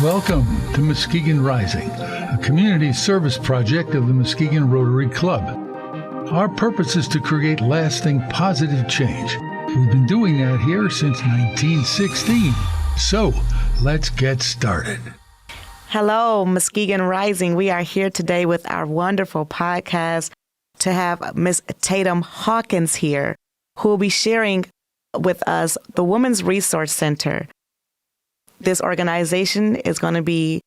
Welcome to Muskegon Rising, a community service project of the Muskegon Rotary Club. Our purpose is to create lasting positive change. We've been doing that here since 1916. So, let's get started. Hello, Muskegon Rising. We are here today with our wonderful podcast to have Miss Tatum Hawkins here, who will be sharing with us the Women's Resource Center. This organization is going to be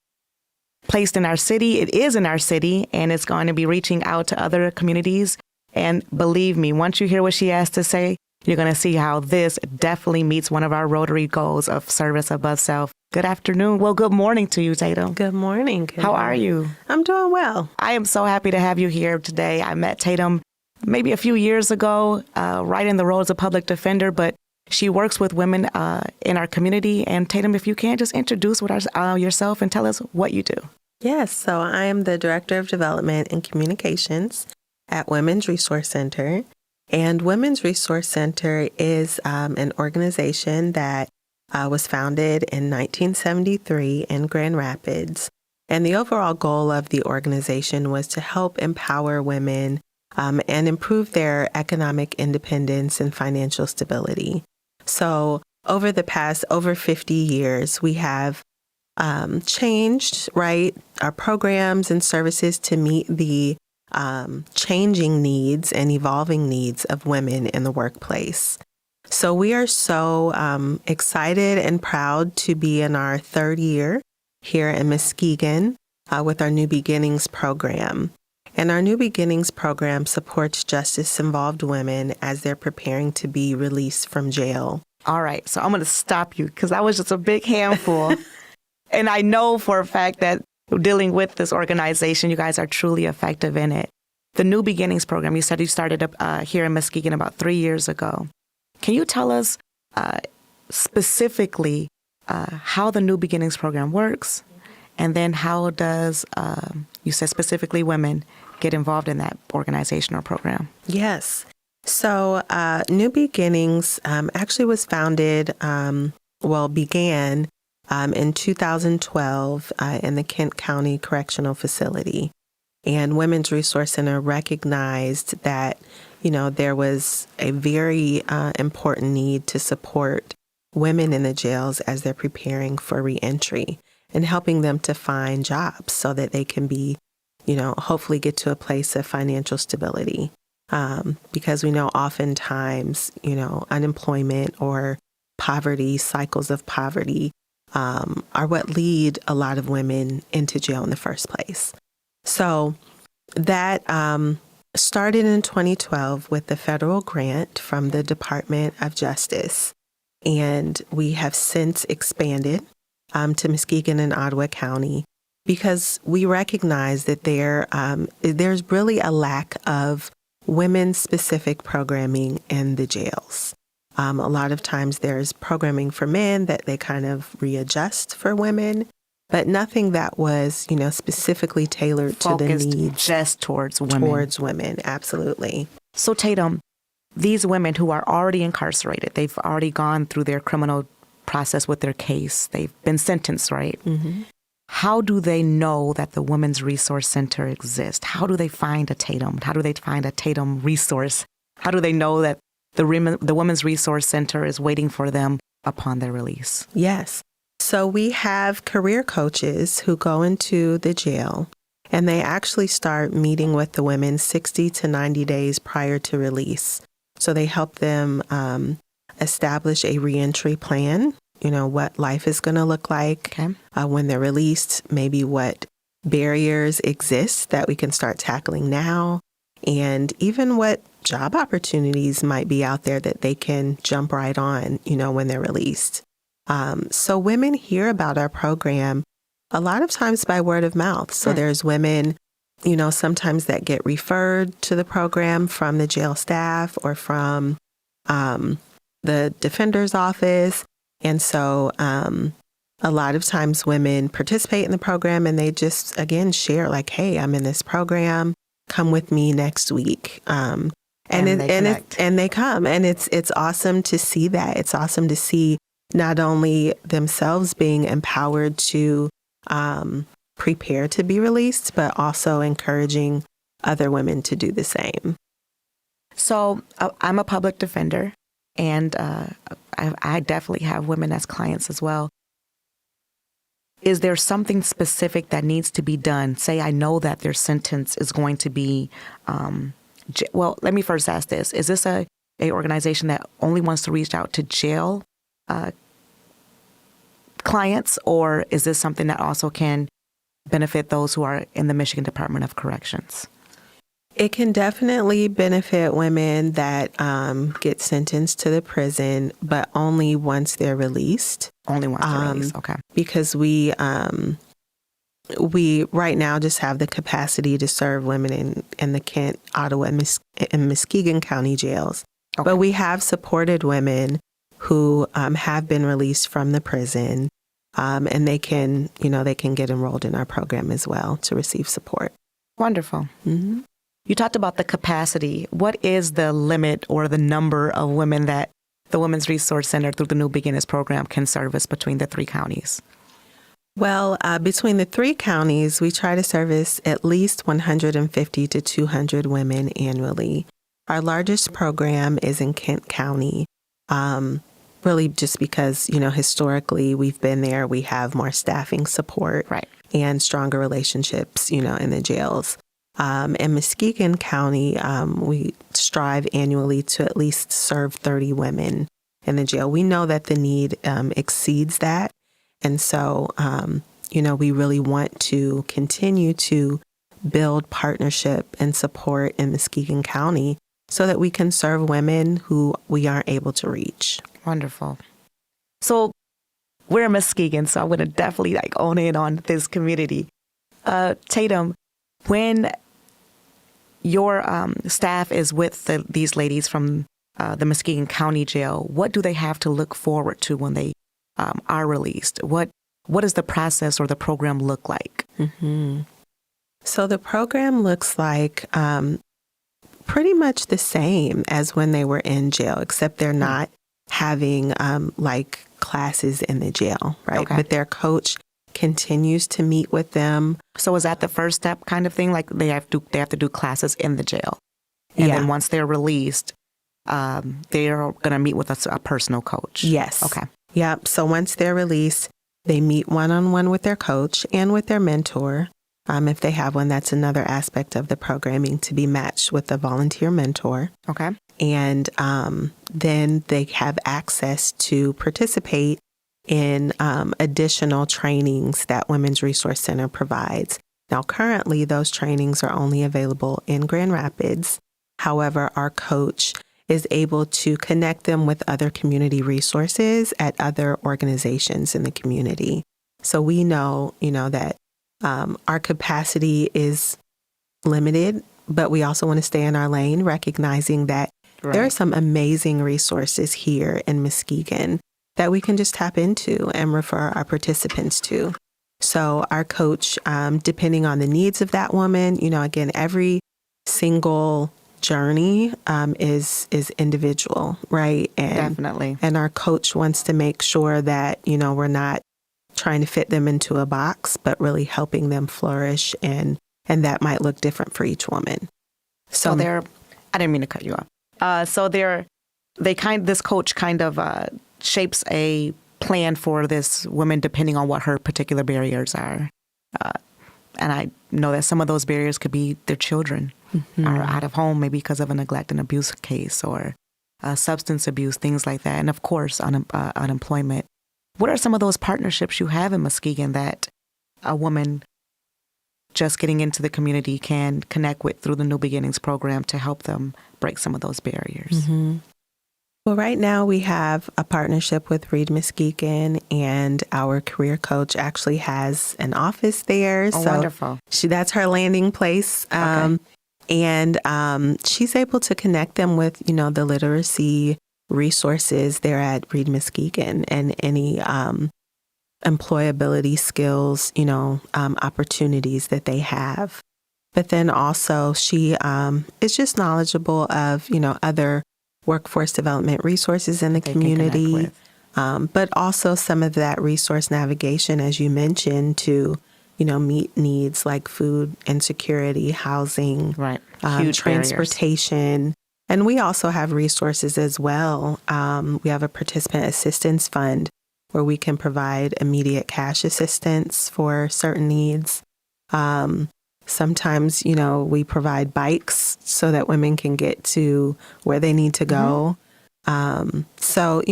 placed in our city. It is in our city, and it's going to be reaching out to other communities. And believe me, once you hear what she has to say, you're going to see how this definitely meets one of our Rotary goals of service above self. Good afternoon. Well, good morning to you, Tatum. Good morning. How are you? I'm doing well. I am so happy to have you here today. I met Tatum maybe a few years ago, right in the role as a public defender, but she works with women in our community. And Tatum, if you can, just introduce yourself and tell us what you do. Yes, so I am the Director of Development and Communications at Women's Resource Center. And Women's Resource Center is an organization that was founded in 1973 in Grand Rapids. And the overall goal of the organization was to help empower women and improve their economic independence and financial stability. So over the past over 50 years, we have changed, right, our programs and services to meet the changing needs and evolving needs of women in the workplace. So we are so excited and proud to be in our third year here in Muskegon with our New Beginnings program. And our New Beginnings program supports justice-involved women as they're preparing to be released from jail. All right, so I'm going to stop you because that was just a big handful. And I know for a fact that dealing with this organization, you guys are truly effective in it. The New Beginnings program, you said you started up here in Muskegon about 3 years ago. Can you tell us specifically how the New Beginnings program works? And then how does, you said specifically women, get involved in that organization or program? Yes. So New Beginnings actually was founded, began in 2012 in the Kent County Correctional Facility. And Women's Resource Center recognized that, there was a very important need to support women in the jails as they're preparing for reentry and helping them to find jobs so that they can be, hopefully get to a place of financial stability. Because we know oftentimes, unemployment or poverty, cycles of poverty, are what lead a lot of women into jail in the first place. So that started in 2012 with the federal grant from the Department of Justice. And we have since expanded to Muskegon and Ottawa County because we recognize that there's really a lack of women-specific programming in the jails. A lot of times there's programming for men that they kind of readjust for women, but nothing that was, specifically tailored Focused to the needs. Just towards women. Towards women, absolutely. So Tatum, these women who are already incarcerated, they've already gone through their criminal process with their case. They've been sentenced, right? Mm-hmm. How do they know that the Women's Resource Center exists? How do they find a Tatum? How do they find a Tatum resource? How do they know that the Women's Resource Center is waiting for them upon their release? Yes. So we have career coaches who go into the jail and they actually start meeting with the women 60 to 90 days prior to release. So they help them establish a reentry plan, what life is going to look like when they're released, maybe what barriers exist that we can start tackling now, and even what job opportunities might be out there that they can jump right on, when they're released. So women hear about our program a lot of times by word of mouth. So there's women, sometimes that get referred to the program from the jail staff or from the defender's office. And so a lot of times women participate in the program and they just, again, share like, hey, I'm in this program. Come with me next week. And they come. And it's awesome to see that. It's awesome to see not only themselves being empowered to prepare to be released, but also encouraging other women to do the same. So I'm a public defender, and I definitely have women as clients as well. Is there something specific that needs to be done? Say I know that their sentence is going to be, well, let me first ask this. Is this a organization that only wants to reach out to jail clients, or is this something that also can benefit those who are in the Michigan Department of Corrections? It can definitely benefit women that get sentenced to the prison, but only once they're released. Only once they're released, okay. Because we right now just have the capacity to serve women in the Kent, Ottawa, and Muskegon County jails. Okay. But we have supported women who have been released from the prison, and they can get enrolled in our program as well to receive support. Wonderful. Mm-hmm. You talked about the capacity. What is the limit or the number of women that the Women's Resource Center through the New Beginnings program can service between the 3 counties? Well, between the 3 counties, we try to service at least 150 to 200 women annually. Our largest program is in Kent County, really just because, historically we've been there. We have more staffing support, right, and stronger relationships, in the jails. In Muskegon County, we strive annually to at least serve 30 women in the jail. We know that the need exceeds that. And so, we really want to continue to build partnership and support in Muskegon County so that we can serve women who we aren't able to reach. Wonderful. So we're in Muskegon, so I'm going to definitely own in on this community. Tatum, when your staff is with these ladies from the Muskegon County Jail, what do they have to look forward to when they are released? What does the process or the program look like? Mm-hmm. So the program looks like pretty much the same as when they were in jail, except they're not having classes in the jail, right? Okay. But their coach continues to meet with them. So is that the first step kind of thing? Like they have to do classes in the jail, and then once they're released, they are going to meet with a personal coach. Yes. Okay. Yep. So once they're released, they meet one-on-one with their coach and with their mentor. If they have one, that's another aspect of the programming, to be matched with a volunteer mentor. Okay. And then they have access to participate in additional trainings that Women's Resource Center provides. Now, currently, those trainings are only available in Grand Rapids. However, our coach is able to connect them with other community resources at other organizations in the community. So we know, that our capacity is limited, but we also want to stay in our lane, recognizing that there are some amazing resources here in Muskegon that we can just tap into and refer our participants to. So our coach, depending on the needs of that woman, again, every single journey is individual, right? And definitely. And our coach wants to make sure that, we're not trying to fit them into a box, but really helping them flourish, and that might look different for each woman. So I didn't mean to cut you off. This coach kind of shapes a plan for this woman depending on what her particular barriers are. And I know that some of those barriers could be their children are out of home, maybe because of a neglect and abuse case or substance abuse, things like that. And of course, unemployment. What are some of those partnerships you have in Muskegon that a woman just getting into the community can connect with through the New Beginnings program to help them break some of those barriers? Mm-hmm. Well, right now we have a partnership with Reed Muskegon, and our career coach actually has an office there. Oh, so wonderful. That's her landing place. Okay. And she's able to connect them with, the literacy resources there at Reed Muskegon and any employability skills, opportunities that they have. But then also she is just knowledgeable of, other workforce development resources in the community. but also some of that resource navigation, as you mentioned, to meet needs like food insecurity, housing, right, huge transportation. And we also have resources as well. We have a participant assistance fund where we can provide immediate cash assistance for certain needs. Sometimes, we provide bikes so that women can get to where they need to go. So,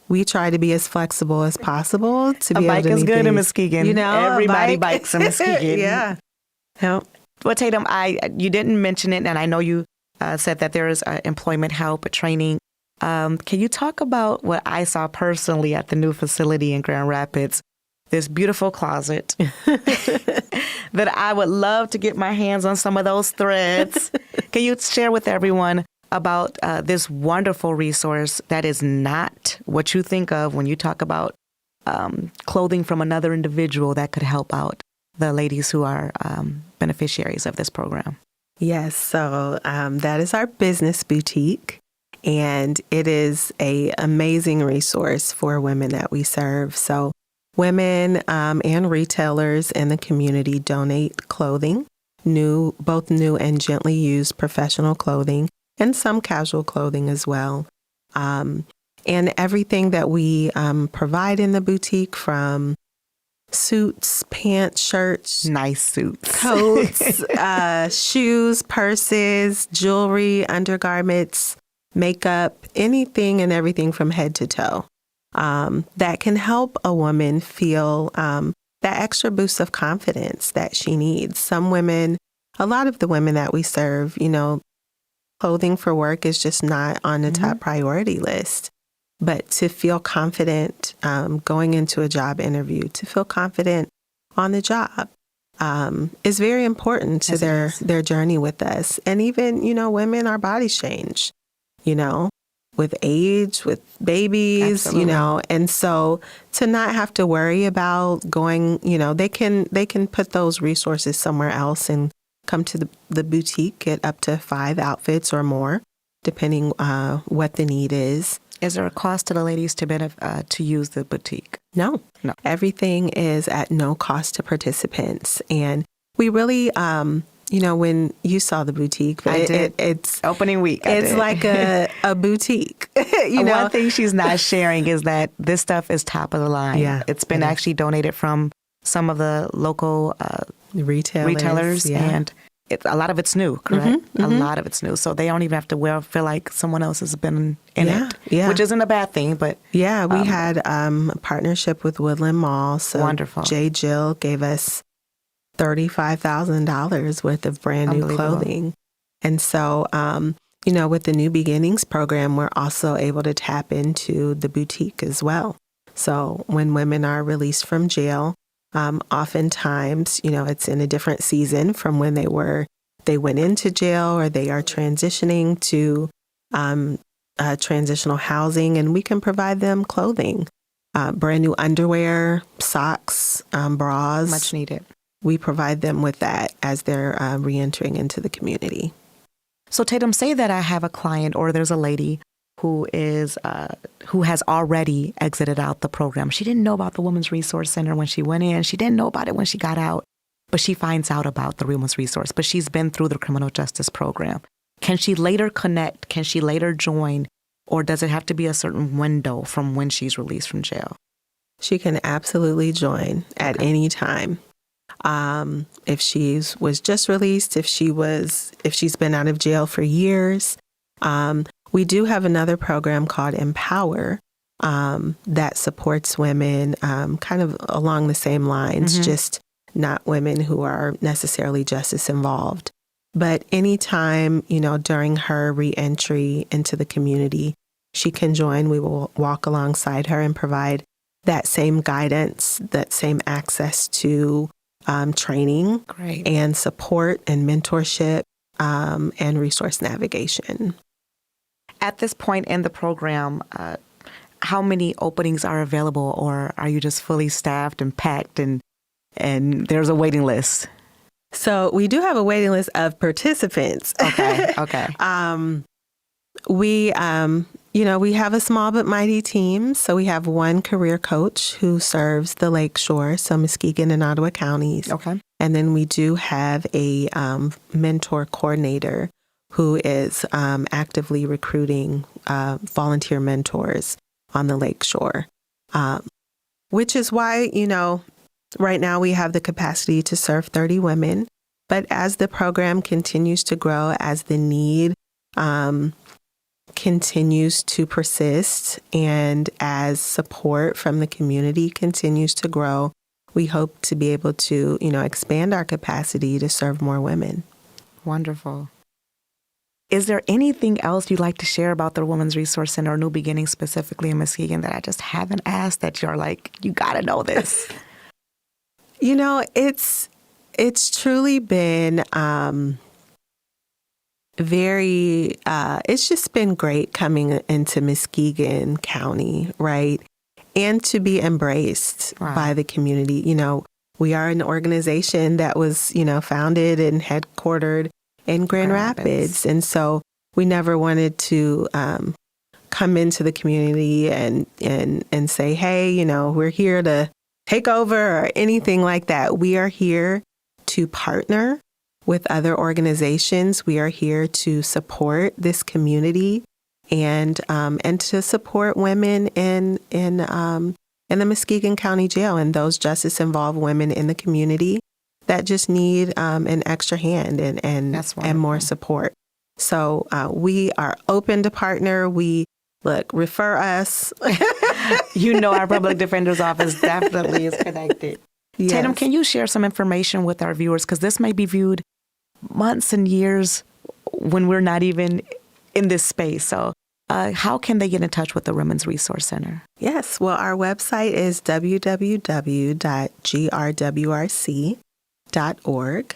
we try to be as flexible as possible to be able to meet A bike is good things. in Muskegon. Everybody bikes in Muskegon. Yeah. Yep. Well, Tatum, you didn't mention it, and I know you said that there is employment help, training. Can you talk about what I saw personally at the new facility in Grand Rapids? This beautiful closet that I would love to get my hands on some of those threads. Can you share with everyone about this wonderful resource that is not what you think of when you talk about clothing from another individual that could help out the ladies who are beneficiaries of this program? Yes, so that is our business boutique, and it is an amazing resource for women that we serve. So women and retailers in the community donate clothing, both new and gently used professional clothing, and some casual clothing as well. And everything that we provide in the boutique, from suits, pants, shirts, nice suits, coats, shoes, purses, jewelry, undergarments, makeup, anything and everything from head to toe, that can help a woman feel that extra boost of confidence that she needs. Some women, a lot of the women that we serve, clothing for work is just not on the top priority list. But to feel confident going into a job interview, to feel confident on the job is very important to their journey with us. And even, women, our bodies change, with age, with babies, Absolutely. and so to not have to worry about going, they can put those resources somewhere else and come to the boutique, get up to 5 outfits or more, depending what the need is. Is there a cost to the ladies to use the boutique? No. Everything is at no cost to participants. And we really, when you saw the boutique, I did. It's opening week. It's like a boutique. One thing she's not sharing is that this stuff is top of the line. Yeah, it's been actually donated from some of the local retailers, and a lot of it's new, correct? A lot of it's new. So they don't even have to feel like someone else has been in it, which isn't a bad thing. But we had a partnership with Woodland Mall. So wonderful. J. Jill gave us $35,000 worth of brand new clothing. And so, with the New Beginnings program, we're also able to tap into the boutique as well. So when women are released from jail, oftentimes, it's in a different season from when they went into jail, or they are transitioning to transitional housing, and we can provide them clothing, brand new underwear, socks, bras. Much needed. We provide them with that as they're reentering into the community. So Tatum, say that I have a client, or there's a lady who has already exited out the program. She didn't know about the Women's Resource Center when she went in. She didn't know about it when she got out, but she finds out about the Women's Resource. But she's been through the criminal justice program. Can she later connect? Can she later join? Or does it have to be a certain window from when she's released from jail? She can absolutely join at any time. If she was just released, if she's been out of jail for years. We do have another program called Empower that supports women kind of along the same lines, just not women who are necessarily justice involved. But anytime, during her reentry into the community, she can join. We will walk alongside her and provide that same guidance, that same access to training and support and mentorship and resource navigation. At this point in the program, how many openings are available, or are you just fully staffed and packed and there's a waiting list? So we do have a waiting list of participants. Okay. We, We have a small but mighty team. So we have one career coach who serves the Lakeshore, so Muskegon and Ottawa counties. Okay. And then we do have a mentor coordinator who is actively recruiting volunteer mentors on the Lakeshore, which is why, right now we have the capacity to serve 30 women. But as the program continues to grow, as the need continues to persist, and as support from the community continues to grow, we hope to be able to, expand our capacity to serve more women. Wonderful. Is there anything else you'd like to share about the Women's Resource Center or New Beginnings specifically in Muskegon that I just haven't asked that you're like, you got to know this? It's truly been it's just been great coming into Muskegon County, right? And to be embraced by the community. We are an organization that was, founded and headquartered in Grand Rapids. And so we never wanted to come into the community and say, hey, we're here to take over or anything like that. We are here to partner with other organizations. We are here to support this community and to support women in the Muskegon County Jail and those justice-involved women in the community that just need an extra hand and more support. So we are open to partner. Refer us. Our public defender's office definitely is connected. Yes. Tatum, can you share some information with our viewers? Because this may be viewed months and years when we're not even in this space. So how can they get in touch with the Women's Resource Center? Yes. Well, our website is www.grwrc.org.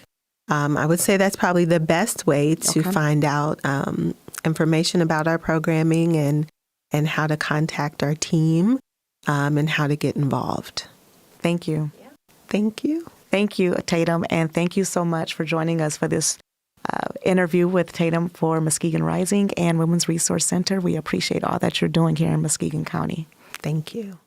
I would say that's probably the best way to find out information about our programming and how to contact our team and how to get involved. Thank you. Yeah. Thank you. Thank you, Tatum, and thank you so much for joining us for this interview with Tatum for Muskegon Rising and Women's Resource Center. We appreciate all that you're doing here in Muskegon County. Thank you.